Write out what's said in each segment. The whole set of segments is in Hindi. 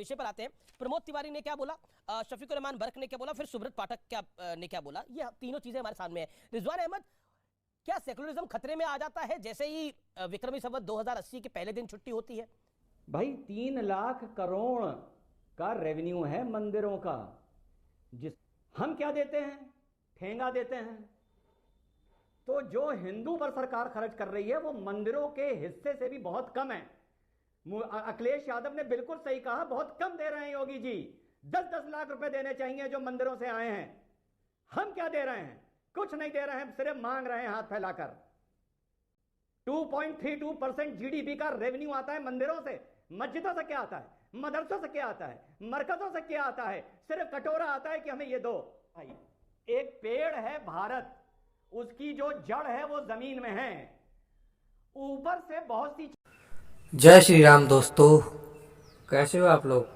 विषय पर आते हैं। प्रमोद तिवारी ने क्या बोला, शफीकुर रहमान बर्क ने क्या बोला, फिर सुब्रत पाठक ने क्या बोला, ये तीनों चीजें हमारे सामने है। रिजवान अहमद, क्या सेकुलरिज्म खतरे में आ जाता है जैसे ही विक्रमी संवत 2080 के पहले दिन छुट्टी होती है? भाई 3 लाख करोड़ का रेवेन्यू है मंदिरों का, जिस हम क्या देते हैं, ठेंगा देते हैं। तो जो हिंदू पर सरकार खर्च कर रही है वो मंदिरों के हिस्से से भी बहुत कम है। अखिलेश यादव ने बिल्कुल सही कहा, बहुत कम दे रहे हैं योगी जी। 10-10 लाख रुपए देने चाहिए जो मंदिरों से आए हैं। हम क्या दे रहे हैं? कुछ नहीं दे रहे हैं, सिर्फ मांग रहे हैं हाथ फैलाकर। 2.32% जीडीपी का रेवेन्यू आता है मंदिरों से। मस्जिदों से क्या आता है, मदरसों से क्या आता है, मरकजों से क्या आता है? सिर्फ कटोरा आता है कि हमें ये दो। भाई एक पेड़ है भारत, उसकी जो जड़ है वो जमीन में है, ऊपर से बहुत सी। जय श्री राम दोस्तों, कैसे हो आप लोग?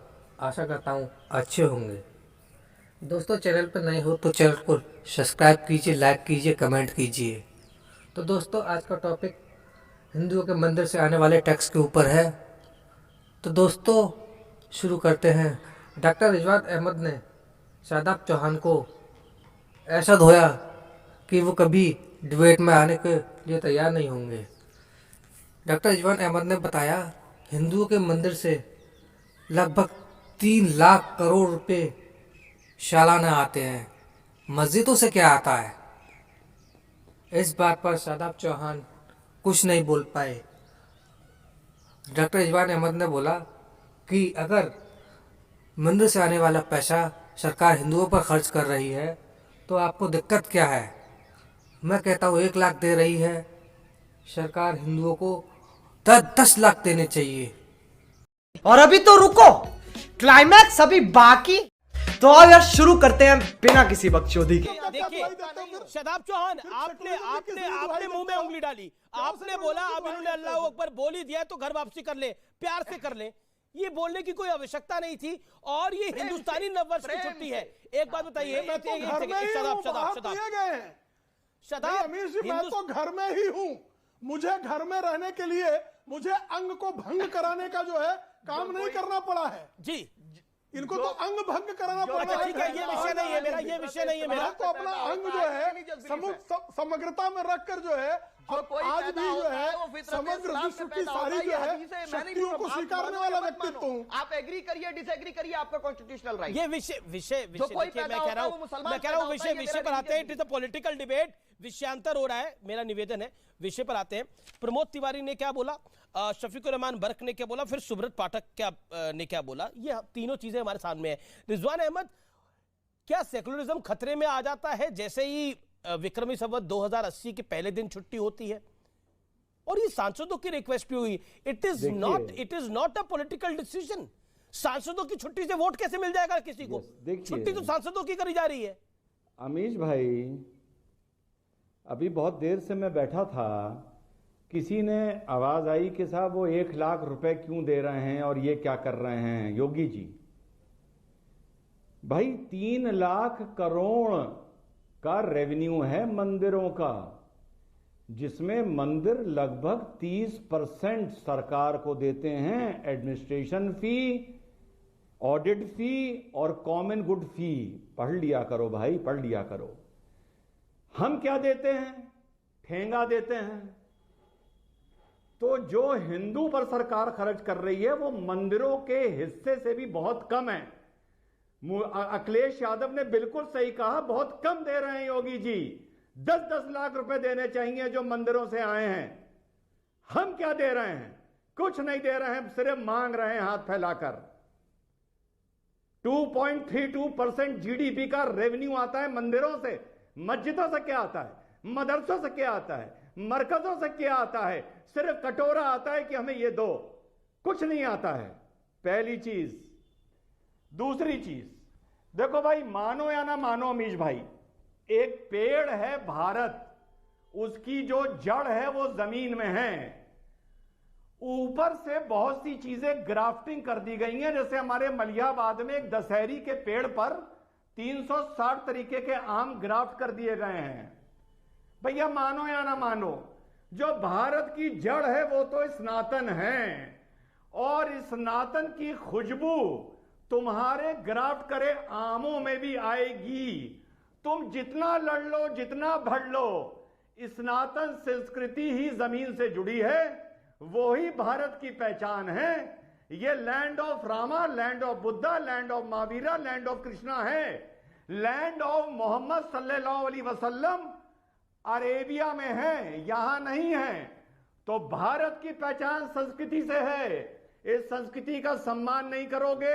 आशा करता हूँ अच्छे होंगे। दोस्तों, चैनल पर नए हो तो चैनल को सब्सक्राइब कीजिए, लाइक कीजिए, कमेंट कीजिए। तो दोस्तों, आज का टॉपिक हिंदुओं के मंदिर से आने वाले टैक्स के ऊपर है। तो दोस्तों, शुरू करते हैं। डॉक्टर रिजवान अहमद ने शादाब चौहान को ऐसा धोया कि वो कभी डिबेट में आने के लिए तैयार नहीं होंगे। डॉक्टर रिजवान अहमद ने बताया, हिंदुओं के मंदिर से लगभग 3 लाख करोड़ रुपए सालाना आते हैं, मस्जिदों से क्या आता है? इस बात पर शादाब चौहान कुछ नहीं बोल पाए। डॉक्टर रिजवान अहमद ने बोला कि अगर मंदिर से आने वाला पैसा सरकार हिंदुओं पर खर्च कर रही है तो आपको दिक्कत क्या है? मैं कहता हूँ 1 लाख दे रही है सरकार, हिंदुओं को 10 लाख देने चाहिए। और अभी तो रुको, क्लाइमैक्स अभी बाकी। तो अब यार शुरू करते हैं बिना किसी बकचोदी के। देखिए शादाब चौहान, आपने आपने आपने मुंह में उंगली डाली। आपने बोला अब इन्होंने अल्लाह अकबर बोल ही दिया तो घर वापसी कर ले, प्यार से कर ले। ये बोलने की कोई आवश्यकता नहीं थी। और ये हिंदुस्तानी नववर्ष की छुट्टी है। एक बात बताइए, शादाब, अमीर जी, मैं तो घर में ही हूँ। मुझे घर में रहने के लिए मुझे अंग को भंग कराने का जो है काम नहीं करना पड़ा है जी। इनको तो अंग भंग कराना पड़ा है। ठीक है, ये विषय नहीं है मेरा, ये विषय नहीं है मेरा। तो अपना अंग जो है समग्रता में रखकर जो है आज भी जो है समग्र विश्व की सारी जो है शक्तियों को स्वीकारने वाला व्यक्तित्व हूँ। आप एग्री करिए, डिसएग्री करिए, आपका कॉन्स्टिट्यूशनल राइट। ये विषय देखिए, मैं कह रहा हूँ विषय पर आते हैं। It is a political debate, विषयांतर हो रहा है। मेरा निवेदन है, विषय पर आते हैं। प्रमोद तिवारी ने क्या बोला, शफीकुर रहमान बर्क ने क्या बोला, फिर सुब्रत पाठक ने क्या बोला, ये तीनों चीजें हमारे सामने है। रिजवान अहमद, क्या सेकुलरिज्म खतरे में आ जाता है जैसे ही विक्रमी संवत 2080 के पहले दिन छुट्टी होती है? और ये सांसदों की रिक्वेस्ट भी हुई। It is not a political decision. सांसदों की छुट्टी से वोट कैसे मिल जाएगा किसी को? छुट्टी तो सांसदों की करी जा रही है। अमीश भाई, अभी बहुत देर से मैं बैठा था, किसी ने आवाज आई कि साहब वो 1 लाख रुपए क्यों दे रहे हैं और ये क्या कर रहे हैं योगी जी। भाई 3 लाख करोड़ का रेवेन्यू है मंदिरों का, जिसमें मंदिर लगभग 30% सरकार को देते हैं एडमिनिस्ट्रेशन फी, ऑडिट फी और कॉमन गुड फी। पढ़ लिया करो भाई, पढ़ लिया करो। हम क्या देते हैं, ठेंगा देते हैं। तो जो हिंदू पर सरकार खर्च कर रही है वो मंदिरों के हिस्से से भी बहुत कम है। अखिलेश यादव ने बिल्कुल सही कहा, बहुत कम दे रहे हैं योगी जी। 10-10 लाख रुपए देने चाहिए जो मंदिरों से आए हैं। हम क्या दे रहे हैं? कुछ नहीं दे रहे हैं, सिर्फ मांग रहे हैं हाथ फैलाकर। 2.32% जीडीपी का रेवेन्यू आता है मंदिरों से। मस्जिदों से क्या आता है, मदरसों से क्या आता है, मरकजों से क्या आता है? सिर्फ कटोरा आता है कि हमें ये दो, कुछ नहीं आता है। पहली चीज। दूसरी चीज, देखो भाई, मानो या ना मानो अमीश भाई, एक पेड़ है भारत, उसकी जो जड़ है वो जमीन में है, ऊपर से बहुत सी चीजें ग्राफ्टिंग कर दी गई हैं। जैसे हमारे मलियाबाद में एक दशहरी के पेड़ पर 360 तरीके के आम ग्राफ्ट कर दिए गए हैं। भैया मानो या ना मानो, जो भारत की जड़ है वो तो सनातन है, और इस सनातन की खुशबू तुम्हारे ग्राफ्ट करे आमों में भी आएगी। तुम जितना लड़ लो, जितना भड़ लो, सनातन संस्कृति ही जमीन से जुड़ी है, वो ही भारत की पहचान है। ये land of Rama, land of Buddha, land of Mahavira, land of Krishna है। लैंड ऑफ मोहम्मद सल्लल्लाहु अलैहि वसल्लम अरेबिया में है, यहां नहीं है। तो भारत की पहचान संस्कृति से है। इस संस्कृति का सम्मान नहीं करोगे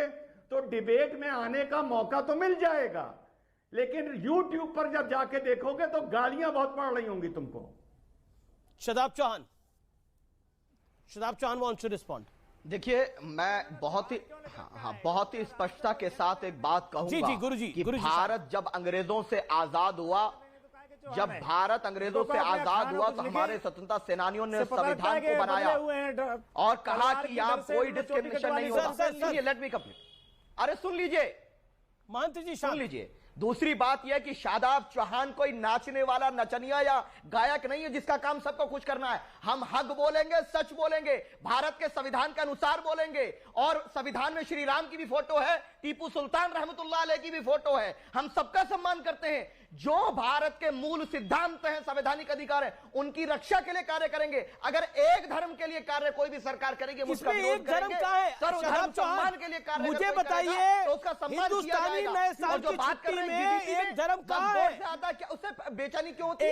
तो डिबेट में आने का मौका तो मिल जाएगा, लेकिन YouTube पर जब जाके देखोगे तो गालियां बहुत पड़ रही होंगी तुमको। Shadab Chauhan wants to respond. देखिए, मैं बहुत ही स्पष्टता के साथ एक बात कहूंगा। जी गुरुजी, कि भारत जब अंग्रेजों से आजाद हुआ, तो हमारे स्वतंत्रता सेनानियों ने संविधान को बनाया और कहा कि यहाँ कोई डिस्क्रिमिनेशन नहीं होगा। सुनिए, लेट मी कंप्लीट। अरे सुन लीजिए महंत जी, सुन लीजिए। दूसरी बात यह कि शादाब चौहान कोई नाचने वाला नचनिया या गायक नहीं है जिसका काम सबको खुश करना है। हम हक बोलेंगे, सच बोलेंगे, भारत के संविधान के अनुसार बोलेंगे। और संविधान में श्री राम की भी फोटो है, टीपू सुल्तान रहमतुल्लाह अलैह की भी फोटो है। हम सबका सम्मान करते हैं। जो भारत के मूल सिद्धांत हैं, संवैधानिक अधिकार है, उनकी रक्षा के लिए कार्य करेंगे। अगर एक धर्म के लिए कार्य कोई भी सरकार करेगी, इसमें एक धर्म का है, सर्वधर्म सम्मान के लिए कार्य, मुझे बताइए, तो उसका सम्मान किया हिंदुस्तानी जाएगा। नए साल और जो की बात कर छुट्टी रहे हैं में एक धर्म का है, ज्यादा क्या उससे बेचैनी क्यों होती है?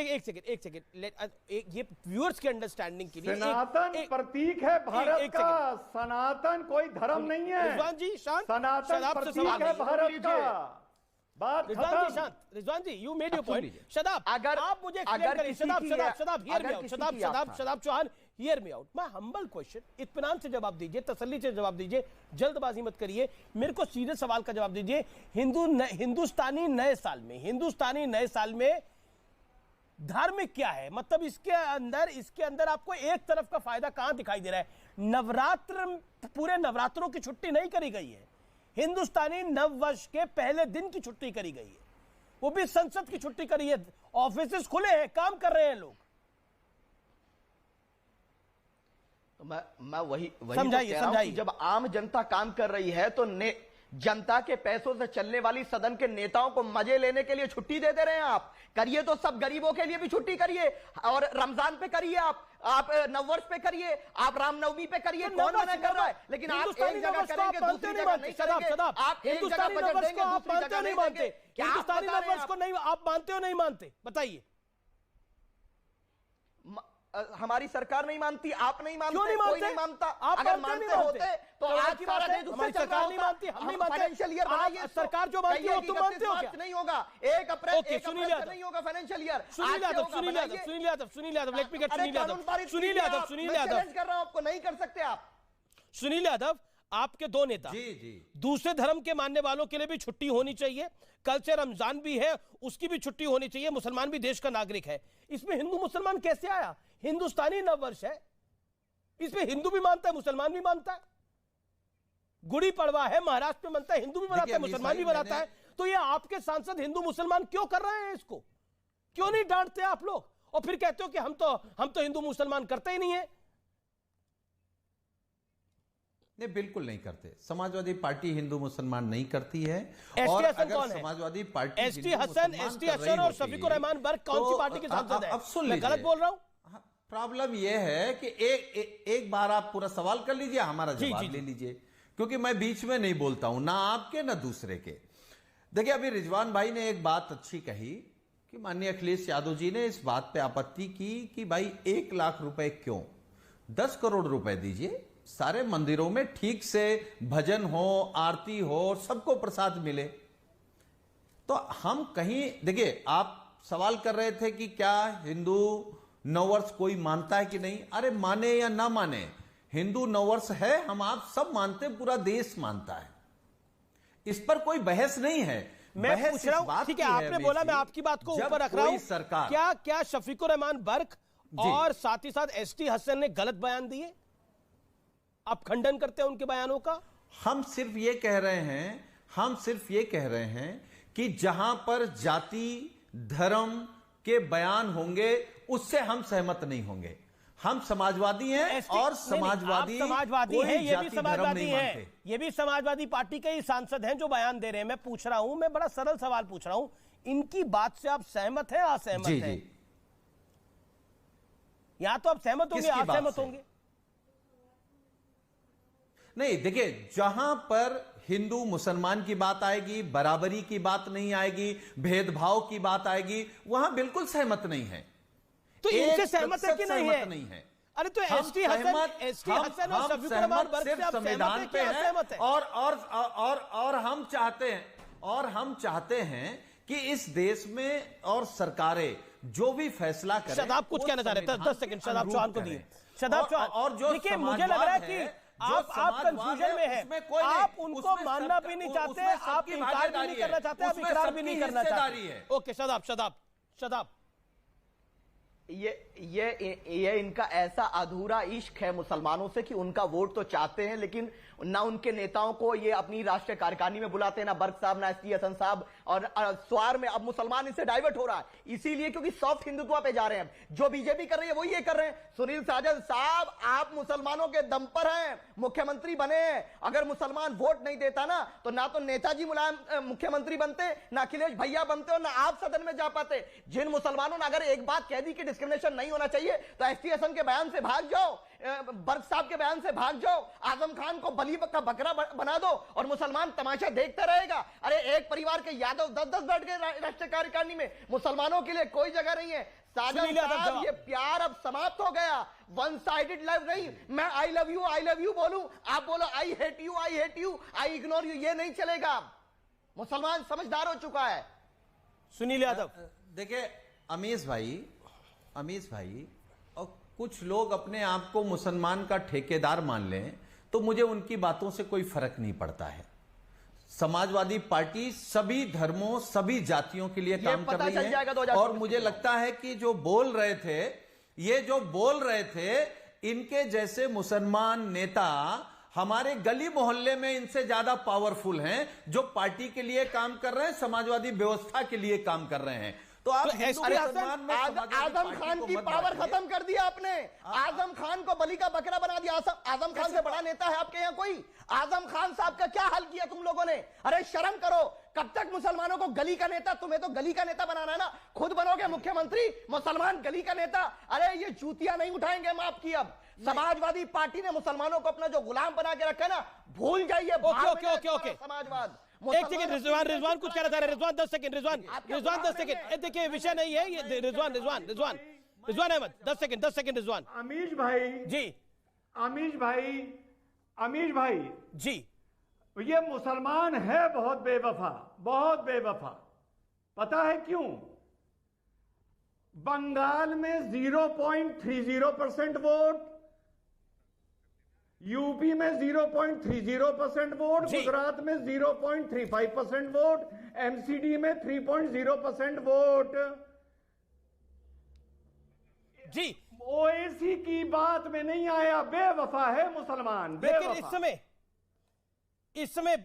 एक सेकंड, ये व्यूअर्स के अंडरस्टैंडिंग के लिए सनातन प्रतीक है भारत का। सनातन कोई धर्म नहीं है। रिजवान जी शांत, सनातन प्रतीक है भारत का। बात Rizwan ji, you made your point. Shadab, अगर आप मुझे एक्सप्लेन करिए। Shadab hear me out. Shadab Chauhan hear me out. मैं हम्बल क्वेश्चन, इत्मीनान से जवाब दीजिए, तसल्ली से जवाब दीजिए, जल्दबाजी मत करिए, मेरे को सीधे सवाल का जवाब दीजिए। हिंदुस्तानी नए साल में धार्मिक क्या है? मतलब इसके अंदर आपको एक तरफ का फायदा कहां दिखाई दे रहा है? पूरे नवरात्रों की छुट्टी नहीं करी गई है, हिंदुस्तानी नववर्ष के पहले दिन की छुट्टी करी गई है, वो भी संसद की छुट्टी करी है। ऑफिसेस खुले हैं, काम कर रहे हैं लोग। तो मैं वही समझाइए। जब आम जनता काम कर रही है तो जनता के पैसों से चलने वाली सदन के नेताओं को मजे लेने के लिए छुट्टी दे रहे हैं आप। करिए तो सब गरीबों के लिए भी छुट्टी करिए, और रमजान पे करिए, आप नववर्ष पे करिए, आप रामनवमी पे करिए। कौन मना कर रहा है? लेकिन आप एक जगह करेंगे, दूसरी जगह नहीं करेंगे। आप एक जगह बजट देंगे, दूसरी जगह नहीं मानते। हिंदुस्तानी नववर्ष को नहीं आप मानते हो, नहीं मानते? बताइए। हमारी सरकार नहीं मानती, आप नहीं मानते, क्यों नहीं मानते? कोई नहीं मानता। आप अगर मानते होते तो आज सारा देश हमारी सरकार नहीं मानती, हम नहीं मानते। फाइनेंशियल ईयर बनाइए। सरकार जो मानती है तुम मानते हो क्या? नहीं होगा 1 अप्रैल नहीं होगा financial year. Sunil Yadav, let me gate Sunil Yadav. Challenge कर रहा हूं आपको, नहीं कर सकते आप। सुनील यादव, आपके दो नेता दूसरे धर्म के मानने वालों के लिए भी छुट्टी होनी चाहिए। कल से रमजान भी है, उसकी भी छुट्टी होनी चाहिए। मुसलमान भी देश का नागरिक है। इसमें हिंदू मुसलमान कैसे आया? हिंदुस्तानी नववर्ष है, इसमें हिंदू भी मानता है, मुसलमान भी मानता है। गुड़ी पड़वा है, महाराष्ट्र में मनता है, हिंदू भी मनाता है, मुसलमान भी मनाता है। तो ये आपके सांसद हिंदू मुसलमान क्यों कर रहे हैं इसको? क्यों नहीं डांटते आप लोग? और फिर कहते हो कि हम तो हिंदू मुसलमान करते ही नहीं है। नहीं, बिल्कुल नहीं करते। समाजवादी पार्टी हिंदू मुसलमान नहीं करती है। और अगर समाजवादी पार्टी एसटी हसन और शफीकुर रहमान बर्क कौन सी पार्टी के सांसद है? अब सुन मैं गलत बोल रहा हूं? प्रॉब्लम यह है कि एक बार आप पूरा सवाल कर लीजिए, हमारा जवाब ले लीजिए, क्योंकि मैं बीच में नहीं बोलता हूं, ना आपके ना दूसरे के। देखिए, अभी रिजवान भाई ने एक बात अच्छी कही कि माननीय अखिलेश यादव जी ने इस बात पे आपत्ति की कि भाई 1 लाख रुपए क्यों? 10 करोड़ रुपए दीजिए, सारे मंदिरों में ठीक से भजन हो, आरती हो, सबको प्रसाद मिले। तो हम कहीं, देखिए, आप सवाल कर रहे थे कि क्या हिंदू नववर्ष कोई मानता है कि नहीं? अरे माने या ना माने, हिंदू नववर्ष है, हम आप सब मानते, पूरा देश मानता है, इस पर कोई बहस नहीं है। मैं पूछ रहा हूं, ठीक है, आपने बोला, मैं आपकी बात को ऊपर रख रहा हूं। सरकार क्या शफीकुर रहमान बर्क और साथ ही साथ एसटी हसन ने गलत बयान दिए? आप खंडन करते हैं उनके बयानों का? हम सिर्फ ये कह रहे हैं कि जहां पर जाति धर्म के बयान होंगे उससे हम सहमत नहीं होंगे। हम समाजवादी हैं और समाजवादी समाजवादी कोई हैं, ये भी जाति धर्म समाजवादी नहीं हैं, मानते। ये भी समाजवादी पार्टी के ही सांसद हैं जो बयान दे रहे हैं। मैं पूछ रहा हूं, मैं बड़ा सरल सवाल पूछ रहा हूं, इनकी बात से आप सहमत हैं, असहमत जी हैं? जी, या तो आप सहमत होंगे, किसकी बात असहमत से? होंगे। नहीं देखिए, जहां पर हिंदू मुसलमान की बात आएगी, बराबरी की बात नहीं आएगी, भेदभाव की बात आएगी, वहां बिल्कुल सहमत नहीं है। तो इनसे 1% सहमत है कि नहीं है? नहीं है। अरे तो हम एसटी हसन और शफीकुर रहमान बर्क से आप संविधान सहमत पे हैं कि हैं असहमत हैं? और हम चाहते हैं कि इस देश में और सरकारें जो भी फैसला करें, शादाब कुछ कहना चाह रहे थे, 10 सेकंड शादाब चौहान को दिए। शादाब चौहान, और जो देखिए मुझे लग रहा है कि आप कंफ्यूजन में हैं, आप उनको मानना भी नहीं चाहते, आप इनकार भी नहीं करना चाहते, आप इकरार भी नहीं करना चाहते। ओके शादाब ये इनका ऐसा अधूरा इश्क है मुसलमानों से कि उनका वोट तो चाहते हैं, लेकिन ना उनके नेताओं को ये अपनी राष्ट्रीय कार्यकारिणी में बुलाते हैं, ना बर्क साहब, ना एसटी हसन साहब, और स्वार में अब मुसलमान इससे डाइवर्ट हो रहा है, इसीलिए क्योंकि सॉफ्ट हिंदुत्व पे जा रहे हैं। जो बीजेपी कर रही है वही ये कर रहे हैं। सुनील साजन साहब, आप मुसलमानों के दम पर हैं, मुख्यमंत्री बने हैं। अगर मुसलमान वोट नहीं देता ना, तो ना तो नेताजी मुलायम मुख्यमंत्री बनते, ना अखिलेश भैया बनते, और ना आप सदन में जा पाते। जिन मुसलमानों ने अगर एक बात कह दी कि डिस्क्रिमिनेशन नहीं होना चाहिए, तो एसटी हसन के बयान से भाग जाओ, बर्क साहब के बयान से भाग जाओ, आजम खान को बली का बकरा बना दो और मुसलमान तमाशा देखता रहेगा। अरे एक परिवार के यादव 10-10 बैठ गए राष्ट्रीय कार्यकारिणी में, मुसलमानों के लिए कोई जगह नहीं है। साजन साहब, ये प्यार अब समाप्त हो गया, वन साइडेड लव नहीं। मैं आई लव यू बोलूं, आप बोलो I hate you, I ignore you, ये नहीं चलेगा। मुसलमान समझदार हो चुका है। सुनील यादव, देखिए अमीश भाई, और कुछ लोग अपने आप को मुसलमान का ठेकेदार मान लें, तो मुझे उनकी बातों से कोई फर्क नहीं पड़ता है। समाजवादी पार्टी सभी धर्मों, सभी जातियों के लिए काम कर रही है, और मुझे लगता है कि जो बोल रहे थे, इनके जैसे मुसलमान नेता हमारे गली मोहल्ले में इनसे ज्यादा पावरफुल हैं, जो पार्टी के लिए काम कर रहे हैं, समाजवादी व्यवस्था के लिए काम कर रहे हैं। तो आप आजम खान की पावर खत्म कर दिया आपने, आजम खान को बलि का बकरा बना दिया। आजम खान से बड़ा नेता है आपके यहाँ कोई? आजम खान साहब का क्या हाल किया तुम लोगों ने? अरे शर्म करो। कब तक मुसलमानों को गली का नेता? तुम्हें तो गली का नेता बनाना है ना, खुद बनोगे मुख्यमंत्री, मुसलमान गली का नेता। अरे ये जूतियां नहीं उठाएंगे हम आपकी। अब समाजवादी पार्टी ने मुसलमानों को अपना जो गुलाम बना के रखा है ना, भूल जाइए। ओके समाजवाद। एक सेकंड, रिजवान कुछ कहना चाह रहे हैं। Rizwan 10 second, Rizwan 10 second. देखिए विषय नहीं है ये। रिजवान अहमद 10 सेकंड। रिजवान। अमीश भाई जी, ये मुसलमान है बहुत बेवफा। पता है क्यों? बंगाल में 0.30% वोट, यूपी में 0.30% वोट, गुजरात में 0.35% वोट, एमसीडी में 3.0% वोट। जी, ओएसी की बात में नहीं आया। बेवफा है मुसलमान, लेकिन इस समय